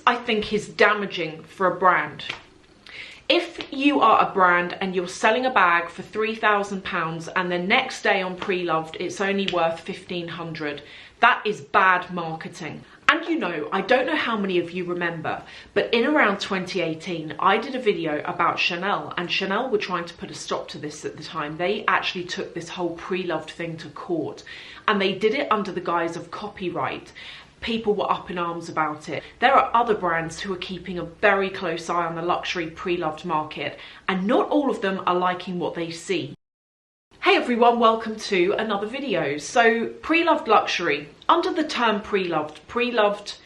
I think is damaging for a brand. If you are a brand and you're selling a bag for £3,000 and the next day on Preloved it's only worth £1,500, that is bad marketing. And you know, I don't know how many of you remember, but in around 2018, I did a video about Chanel, and Chanel were trying to put a stop to this at the time. They actually took this whole Preloved thing to court, and they did it under the guise of copyright. People were up in arms about it. There are other brands who are keeping a very close eye on the luxury Preloved market, and not all of them are liking what they see. Hey everyone, welcome to another video. So Preloved luxury, under the term Preloved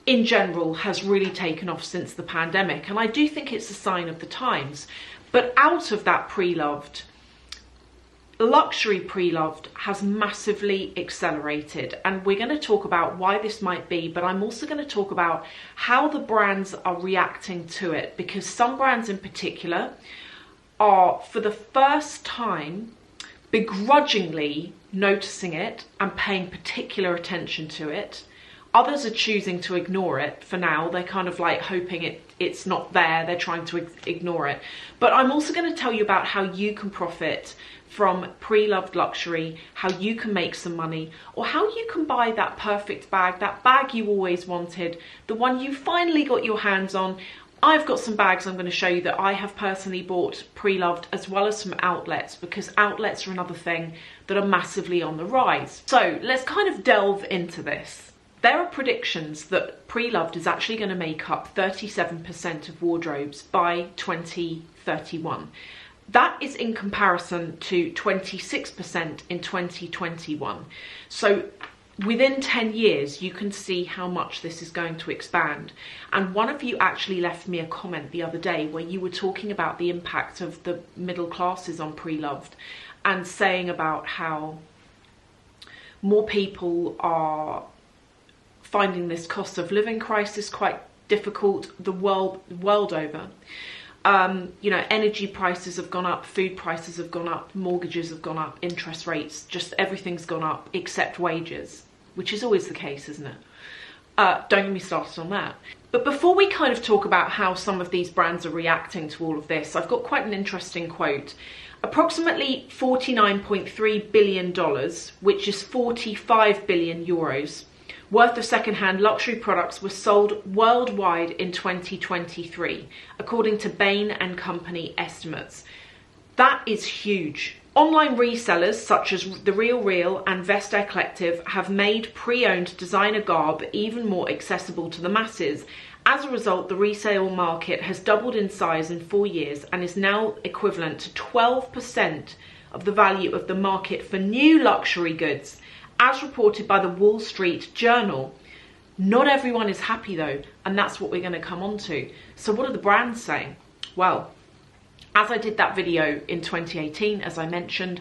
in general has really taken off since the pandemic, and I do think it's a sign of the times. But out of that Preloved, luxury Preloved has massively accelerated, and we're going to talk about why this might be, but I'm also going to talk about how the brands are reacting to it, because some brands in particular are for the first time begrudgingly noticing it and paying particular attention to it. Others are choosing to ignore it for now. They're kind of like hoping it's not there. They're trying to ignore it. But I'm also going to tell you about how you can profit from Preloved luxury, how you can make some money, or how you can buy that perfect bag, that bag you always wanted, the one you finally got your hands on. I've got some bags I'm going to show you that I have personally bought Preloved, as well as some outlets, because outlets are another thing that are massively on the rise. So let's kind of delve into this. There are predictions that Preloved is actually going to make up 37% of wardrobes by 2031. That is in comparison to 26% in 2021. So within 10 years, you can see how much this is going to expand. And one of you actually left me a comment the other day where you were talking about the impact of the middle classes on Preloved, and saying about how more people are finding this cost of living crisis quite difficult the world over. You know, energy prices have gone up, food prices have gone up, mortgages have gone up, interest rates, just everything's gone up except wages, which is always the case, isn't it? Don't get me started on that. But before we kind of talk about how some of these brands are reacting to all of this, I've got quite an interesting quote. Approximately $49.3 billion, which is 45 billion euros, worth of second-hand luxury products were sold worldwide in 2023, according to Bain & Company estimates. That is huge. Online resellers such as The RealReal and Vesta Collective have made pre-owned designer garb even more accessible to the masses. As a result, the resale market has doubled in size in 4 years and is now equivalent to 12% of the value of the market for new luxury goods, as reported by the Wall Street Journal. Not everyone is happy though, and that's what we're going to come on to. So what are the brands saying? Well, as I did that video in 2018, as I mentioned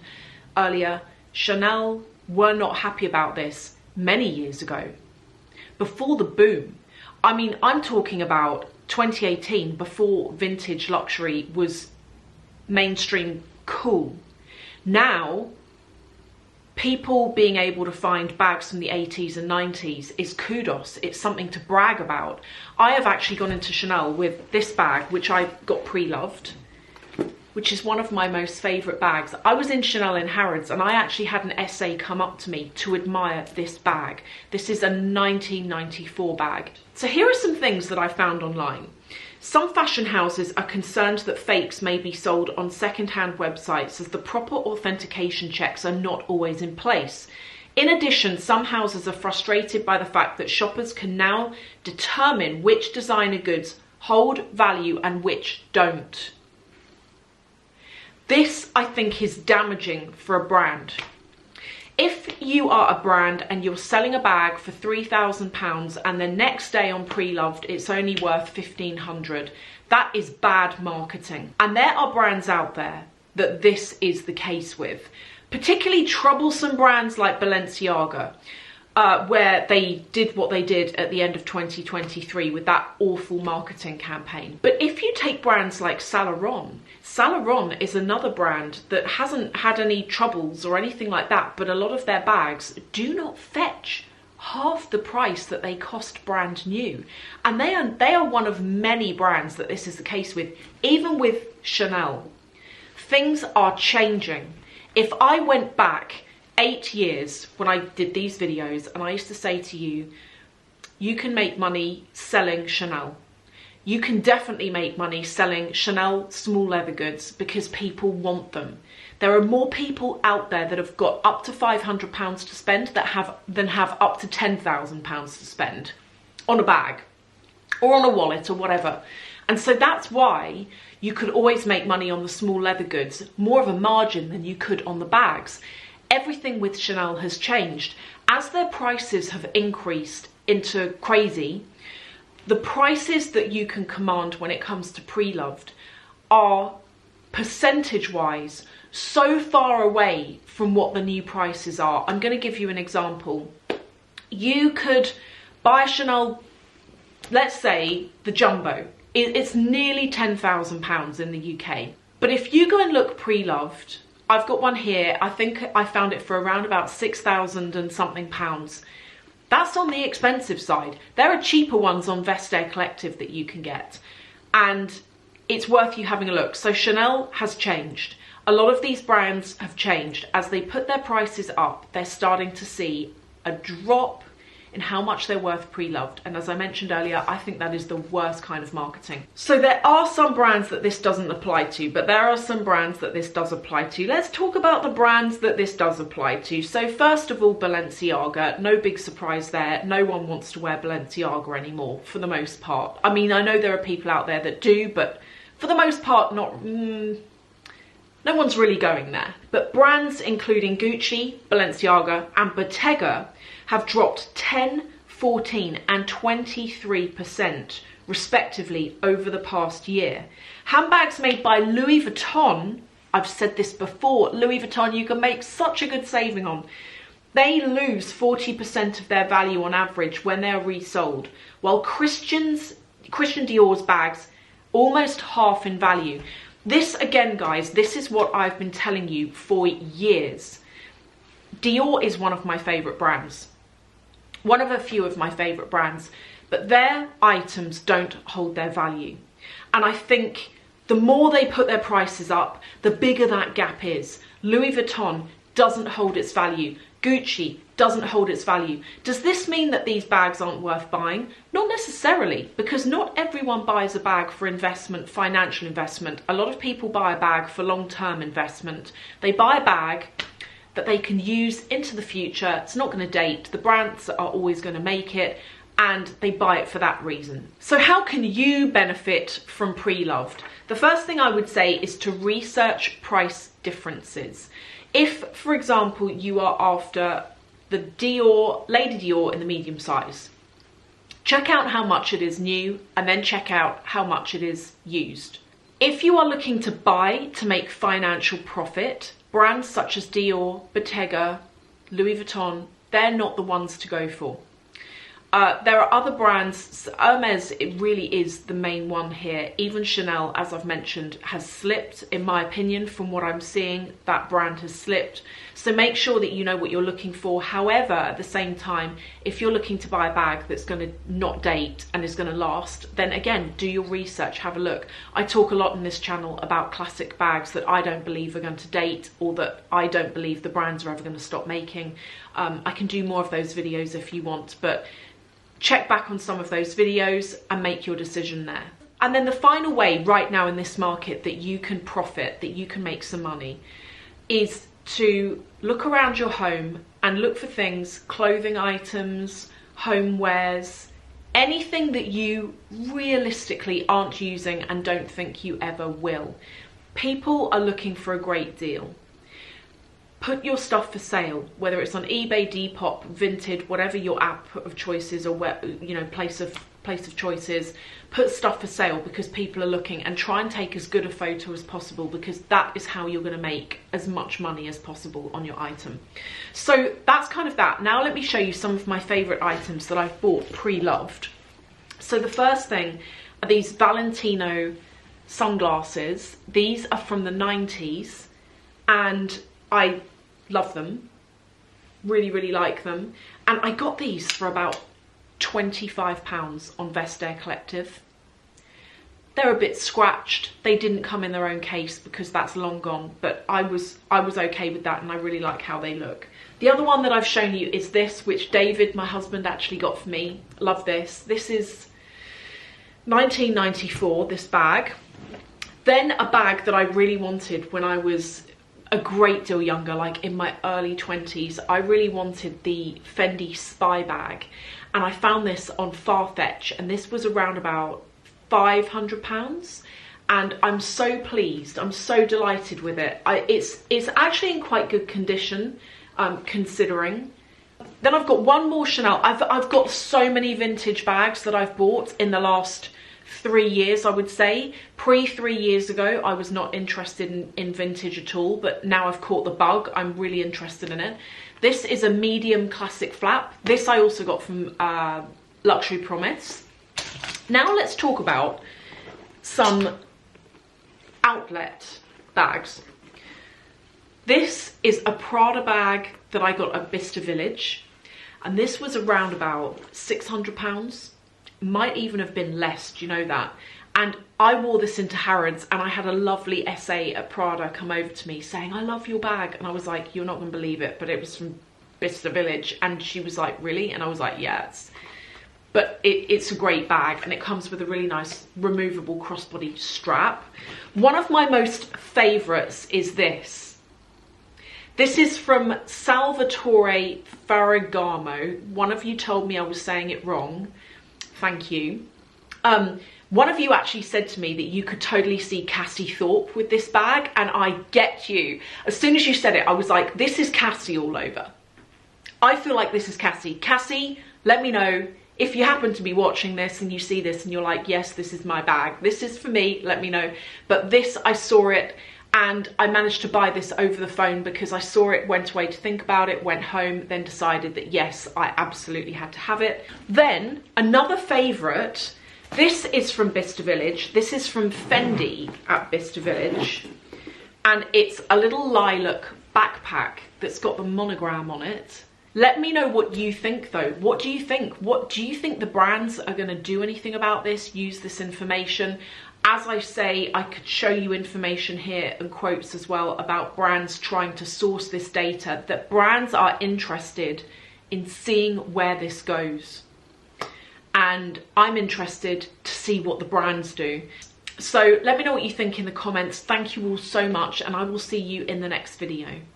earlier, Chanel were not happy about this many years ago, before the boom. I mean, I'm talking about 2018, before vintage luxury was mainstream cool. Now, people being able to find bags from the 80s and 90s is kudos. It's something to brag about. I have actually gone into Chanel with this bag, which I got Preloved, which is one of my most favourite bags. I was in Chanel in Harrods, and I actually had an essay come up to me to admire this bag. This is a 1994 bag. So here are some things that I found online. Some fashion houses are concerned that fakes may be sold on second-hand websites, as the proper authentication checks are not always in place. In addition, some houses are frustrated by the fact that shoppers can now determine which designer goods hold value and which don't. This, I think, is damaging for a brand. If you are a brand and you're selling a bag for £3,000 and the next day on Preloved it's only worth £1,500, that is bad marketing. And there are brands out there that this is the case with, particularly troublesome brands like Balenciaga, where they did what they did at the end of 2023 with that awful marketing campaign. But if you take brands like Saint Laurent is another brand that hasn't had any troubles or anything like that, but a lot of their bags do not fetch half the price that they cost brand new. And they are one of many brands that this is the case with. Even with Chanel, things are changing. If I went back 8 years when I did these videos and I used to say to you, you can make money selling Chanel. You can definitely make money selling Chanel small leather goods because people want them. There are more people out there that have got up to £500 to spend than have up to £10,000 to spend on a bag or on a wallet or whatever. And so that's why you could always make money on the small leather goods, more of a margin than you could on the bags. Everything with Chanel has changed. As their prices have increased into crazy, the prices that you can command when it comes to Preloved are percentage-wise so far away from what the new prices are. I'm going to give you an example. You could buy a Chanel, let's say the jumbo. It's nearly £10,000 in the UK. But if you go and look Preloved, I've got one here. I think I found it for around about 6,000 and something pounds. That's on the expensive side. There are cheaper ones on Vestiaire Collective that you can get, and it's worth you having a look. So Chanel has changed. A lot of these brands have changed. As they put their prices up, they're starting to see a drop in how much they're worth Preloved. And as I mentioned earlier, I think that is the worst kind of marketing. So there are some brands that this doesn't apply to, but there are some brands that this does apply to. Let's talk about the brands that this does apply to. So first of all, Balenciaga. No big surprise there. No one wants to wear Balenciaga anymore, for the most part. I mean, I know there are people out there that do, but for the most part, not... no one's really going there. But brands including Gucci, Balenciaga and Bottega have dropped 10, 14 and 23% respectively over the past year. Handbags made by Louis Vuitton, I've said this before, Louis Vuitton you can make such a good saving on. They lose 40% of their value on average when they're resold, while Christian Dior's bags almost half in value. This again, guys, this is what I've been telling you for years. Dior is one of my favourite brands. One of a few of my favourite brands, but their items don't hold their value. And I think the more they put their prices up, the bigger that gap is. Louis Vuitton doesn't hold its value. Gucci doesn't hold its value. Does this mean that these bags aren't worth buying? Not necessarily, because not everyone buys a bag for investment, financial investment. A lot of people buy a bag for long-term investment. They buy a bag that they can use into the future. It's not going to date. The brands are always going to make it, and they buy it for that reason. So how can you benefit from Preloved? The first thing I would say is to research price differences. If, for example, you are after the Dior, Lady Dior in the medium size, check out how much it is new and then check out how much it is used. If you are looking to buy to make financial profit, brands such as Dior, Bottega, Louis Vuitton, they're not the ones to go for. There are other brands. Hermes, it really is the main one here. Even Chanel, as I've mentioned, has slipped. In my opinion, from what I'm seeing, that brand has slipped. So make sure that you know what you're looking for. However, at the same time, if you're looking to buy a bag that's going to not date and is going to last, then again, do your research, have a look. I talk a lot in this channel about classic bags that I don't believe are going to date, or that I don't believe the brands are ever going to stop making. I can do more of those videos if you want, but check back on some of those videos and make your decision there. And then the final way right now in this market that you can profit, that you can make some money, is to look around your home and look for things, clothing items, homewares, anything that you realistically aren't using and don't think you ever will. People are looking for a great deal. Put your stuff for sale, whether it's on eBay, Depop, Vinted, whatever your app of choice is, or where, you know, place of choice is. Put stuff for sale because people are looking, and try and take as good a photo as possible, because that is how you're going to make as much money as possible on your item. So that's kind of that. Now let me show you some of my favorite items that I've bought pre-loved. So the first thing are these Valentino sunglasses. These are from the 90s and I love them. Really, really like them. And I got these for about £25 on Vestair Collective. They're a bit scratched. They didn't come in their own case because that's long gone, but I was okay with that, and I really like how they look. The other one that I've shown you is this, which David, my husband, actually got for me. Love this. This is 1994, this bag. Then a bag that I really wanted when I was a great deal younger, like in my early 20s, I really wanted the Fendi Spy bag, and I found this on Farfetch, and this was around about £500, and I'm so pleased. I'm so delighted with it. It's actually in quite good condition, considering. Then I've got one more Chanel. I've got so many vintage bags that I've bought in the last 3 years, I would say. Pre 3 years ago, I was not interested in vintage at all, but now I've caught the bug. I'm really interested in it. This is a medium classic flap. This I also got from Luxury Promise. Now let's talk about some outlet bags. This is a Prada bag that I got at Bicester Village, and this was around about £600. Might even have been less, do you know that? And I wore this into Harrods, and I had a lovely SA at Prada come over to me saying, I love your bag. And I was like, you're not gonna believe it, but it was from Bicester Village. And she was like, really? And I was like, yes. But it's a great bag, and it comes with a really nice removable crossbody strap. One of my most favorites is this. This is from Salvatore Ferragamo. One of you told me I was saying it wrong. Thank you. One of you actually said to me that you could totally see Cassie Thorpe with this bag, and I get you. As soon as you said it, I was like, this is Cassie all over. I feel like this is Cassie. Cassie, let me know if you happen to be watching this and you see this and you're like, yes, this is my bag. This is for me, let me know. But this, I saw it, and I managed to buy this over the phone because I saw it, went away to think about it, went home, then decided that yes, I absolutely had to have it. Then another favorite, this is from Bicester Village. This is from Fendi at Bicester Village, and it's a little lilac backpack that's got the monogram on it. Let me know what you think though. What do you think? What do you think the brands are going to do anything about this, use this information? As I say, I could show you information here and quotes as well about brands trying to source this data, that brands are interested in seeing where this goes. And I'm interested to see what the brands do. So let me know what you think in the comments. Thank you all so much, and I will see you in the next video.